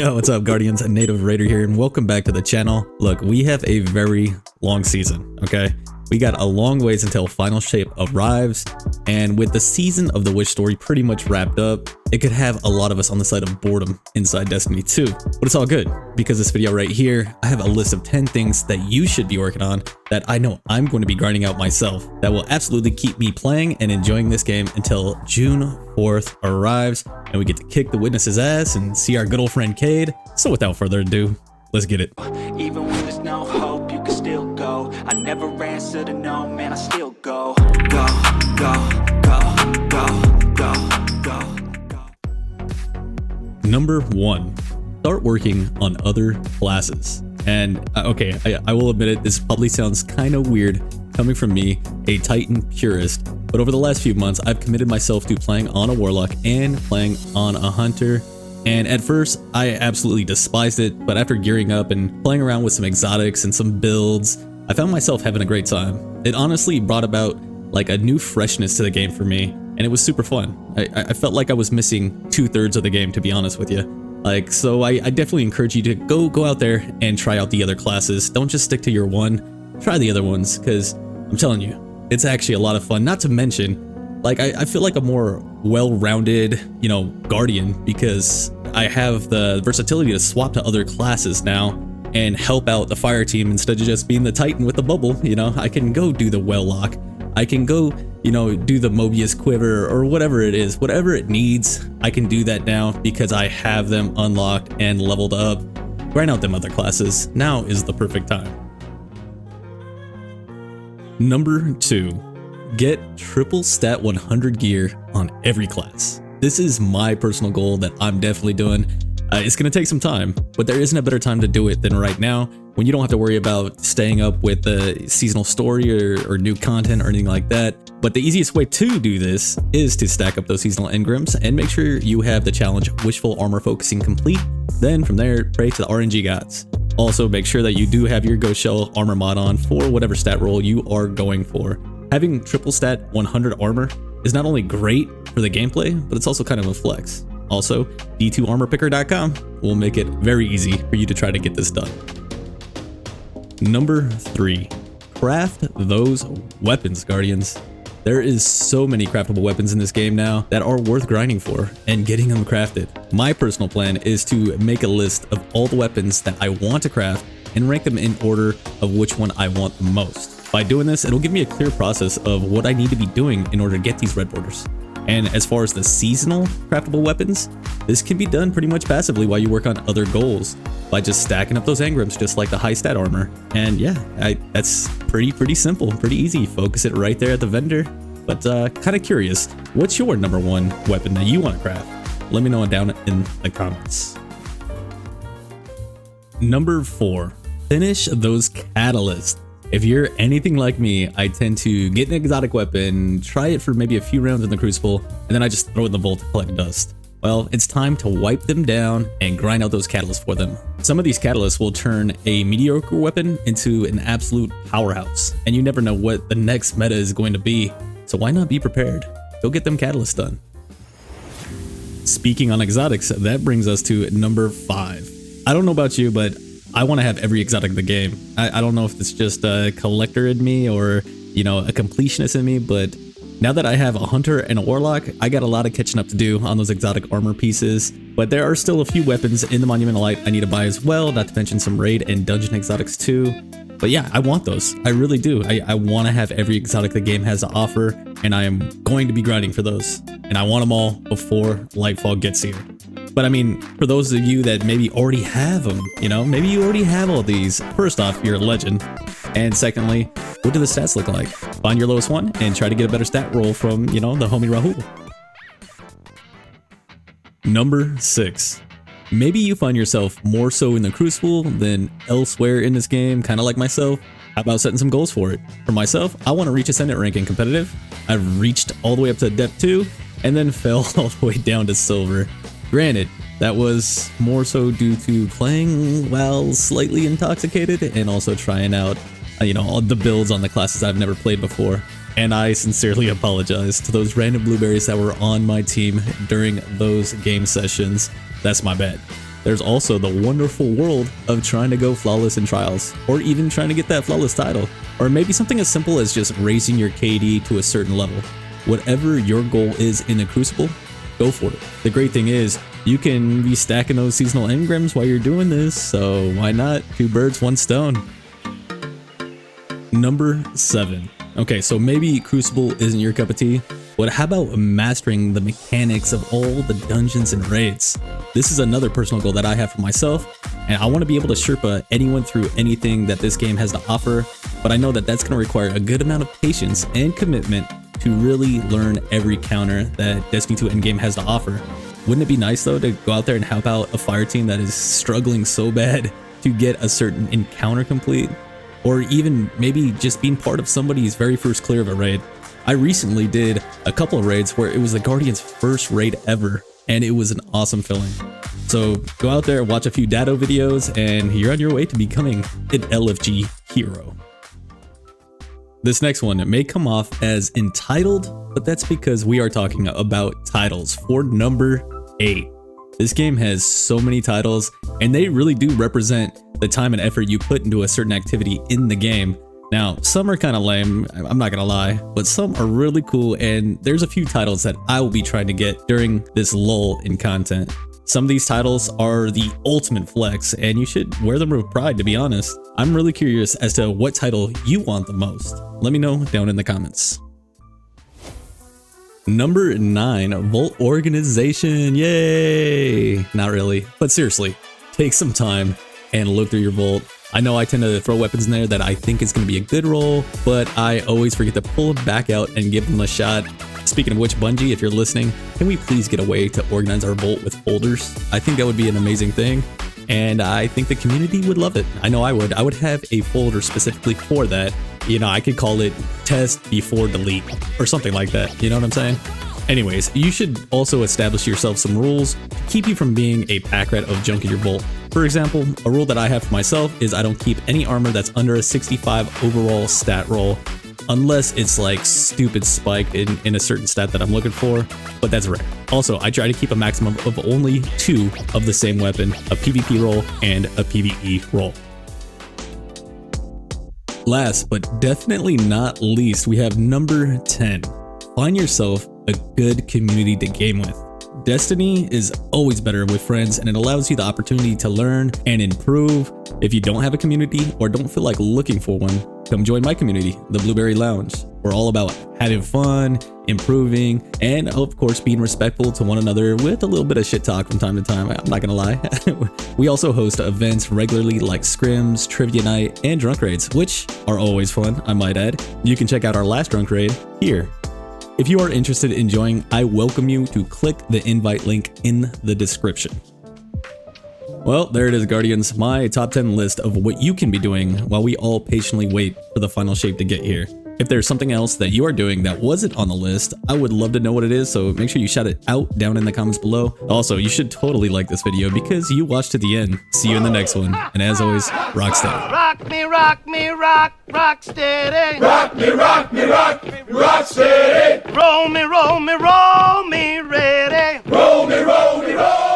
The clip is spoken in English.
Yo, what's up, Guardians? Native Raider here, and welcome back to the channel. Look, we have a very long season, okay? We got a long ways until Final Shape arrives, and with the season of the Wish story pretty much wrapped up, it could have a lot of us on the side of boredom inside Destiny 2. But it's all good, because this video right here, I have a list of 10 things that you should be working on that I know I'm going to be grinding out myself that will absolutely keep me playing and enjoying this game until June 4th arrives, and we get to kick the Witness's ass and see our good old friend Cade. So without further ado, let's get it. Even when there's no hope, you can still go. I never answer to no, man, I still go. Go, go, go, go, go, go. Number 1, start working on other classes. And okay, I will admit it, this probably sounds kind of weird coming from me, a Titan purist, but over the last few months, I've committed myself to playing on a Warlock and playing on a Hunter. And at first, I absolutely despised it, but after gearing up and playing around with some exotics and some builds, I found myself having a great time. It honestly brought about like a new freshness to the game for me, and it was super fun. I felt like I was missing 2/3 of the game, to be honest with you. Like, so I definitely encourage you to go out there and try out the other classes. Don't just stick to your one, try the other ones, because I'm telling you, it's actually a lot of fun. Not to mention, like, I feel like a more well-rounded, Guardian, because I have the versatility to swap to other classes now and help out the fire team instead of just being the Titan with the bubble. I can go do the well lock. I can go, do the Mobius quiver or whatever it is, whatever it needs. I can do that now because I have them unlocked and leveled up. Grind out them other classes. Now is the perfect time. Number 2. Get triple stat 100 gear on every class. This is my personal goal that I'm definitely doing. It's going to take some time, but there isn't a better time to do it than right now, when you don't have to worry about staying up with the seasonal story or new content or anything like that. But the easiest way to do this is to stack up those seasonal engrams and make sure you have the challenge Wishful Armor Focusing complete. Then from there, pray to the RNG gods. Also, make sure that you do have your Ghost Shell armor mod on for whatever stat roll you are going for. Having triple stat 100 armor is not only great for the gameplay, but it's also kind of a flex. Also, d2armorpicker.com will make it very easy for you to try to get this done. Number 3, craft those weapons, Guardians. There is so many craftable weapons in this game now that are worth grinding for and getting them crafted. My personal plan is to make a list of all the weapons that I want to craft and rank them in order of which one I want the most. By doing this, it'll give me a clear process of what I need to be doing in order to get these red borders. And as far as the seasonal craftable weapons, this can be done pretty much passively while you work on other goals by just stacking up those engrams, just like the high stat armor. And yeah, that's pretty simple, pretty easy. Focus it right there at the vendor. But kind of curious, what's your number 1 weapon that you want to craft? Let me know down in the comments. Number 4, finish those catalysts. If you're anything like me, I tend to get an exotic weapon, try it for maybe a few rounds in the Crucible, and then I just throw it in the vault to collect dust. Well, it's time to wipe them down and grind out those catalysts for them. Some of these catalysts will turn a mediocre weapon into an absolute powerhouse, and you never know what the next meta is going to be, so why not be prepared? Go get them catalysts done. Speaking on exotics, that brings us to number 5. I don't know about you, but I want to have every exotic in the game. I don't know if it's just a collector in me or, a completionist in me, but now that I have a Hunter and a Warlock, I got a lot of catching up to do on those exotic armor pieces. But there are still a few weapons in the Monumental Light I need to buy as well, not to mention some raid and dungeon exotics too. But yeah, I want those. I really do. I want to have every exotic the game has to offer, and I am going to be grinding for those. And I want them all before Lightfall gets here. But I mean, for those of you that maybe already have them, maybe you already have all these. First off, you're a legend. And secondly, what do the stats look like? Find your lowest one and try to get a better stat roll from, the homie Rahul. Number 6. Maybe you find yourself more so in the Crucible than elsewhere in this game, kind of like myself. How about setting some goals for it? For myself, I want to reach Ascendant rank in competitive. I've reached all the way up to Depth 2 and then fell all the way down to Silver. Granted, that was more so due to playing while slightly intoxicated and also trying out, all the builds on the classes I've never played before. And I sincerely apologize to those random blueberries that were on my team during those game sessions. That's my bad. There's also the wonderful world of trying to go flawless in trials, or even trying to get that flawless title, or maybe something as simple as just raising your KD to a certain level. Whatever your goal is in the Crucible, go for it. The great thing is, you can be stacking those seasonal engrams while you're doing this, so why not? 2 birds, 1 stone. Number 7. Okay, so maybe Crucible isn't your cup of tea, but how about mastering the mechanics of all the dungeons and raids? This is another personal goal that I have for myself, and I want to be able to Sherpa anyone through anything that this game has to offer, but I know that that's going to require a good amount of patience and commitment to really learn every counter that Destiny 2 Endgame has to offer. Wouldn't it be nice though to go out there and help out a fire team that is struggling so bad to get a certain encounter complete? Or even maybe just being part of somebody's very first clear of a raid. I recently did a couple of raids where it was the Guardian's first raid ever, and it was an awesome feeling. So go out there, watch a few Dado videos, and you're on your way to becoming an LFG hero. This next one may come off as entitled, but that's because we are talking about titles for number 8. This game has so many titles, and they really do represent the time and effort you put into a certain activity in the game. Now, some are kind of lame, I'm not gonna lie, but some are really cool, and there's a few titles that I will be trying to get during this lull in content. Some of these titles are the ultimate flex, and you should wear them with pride, to be honest. I'm really curious as to what title you want the most. Let me know down in the comments. Number 9, Vault Organization, yay! Not really, but seriously, take some time and look through your vault. I know I tend to throw weapons in there that I think is going to be a good roll, but I always forget to pull them back out and give them a shot. Speaking of which, Bungie, if you're listening, can we please get a way to organize our vault with folders? I think that would be an amazing thing, and I think the community would love it. I know I would. I would have a folder specifically for that. You know, I could call it test before delete or something like that. You know what I'm saying? Anyways, you should also establish yourself some rules to keep you from being a pack rat of junk in your vault. For example, a rule that I have for myself is I don't keep any armor that's under a 65 overall stat roll, unless it's like stupid spiked in a certain stat that I'm looking for, but that's rare. Also, I try to keep a maximum of only 2 of the same weapon, a PvP roll and a PvE roll. Last but definitely not least, we have number 10. Find yourself a good community to game with. Destiny is always better with friends, and it allows you the opportunity to learn and improve. If you don't have a community or don't feel like looking for one, come join my community, the Blueberry Lounge. We're all about having fun, improving, and of course being respectful to one another with a little bit of shit talk from time to time. I'm not gonna lie. We also host events regularly like scrims, trivia night, and drunk raids, which are always fun, I might add. You can check out our last drunk raid here. If you are interested in joining, I welcome you to click the invite link in the description. Well, there it is, Guardians, my top 10 list of what you can be doing while we all patiently wait for the final shape to get here. If there's something else that you are doing that wasn't on the list, I would love to know what it is, so make sure you shout it out down in the comments below. Also, you should totally like this video because you watched to the end. See you in the next one, and as always, rock steady. Rock me, rock me, rock steady. Rock me, rock me, rock me, rock steady. Roll me, roll me, roll me ready. Roll me, roll me, roll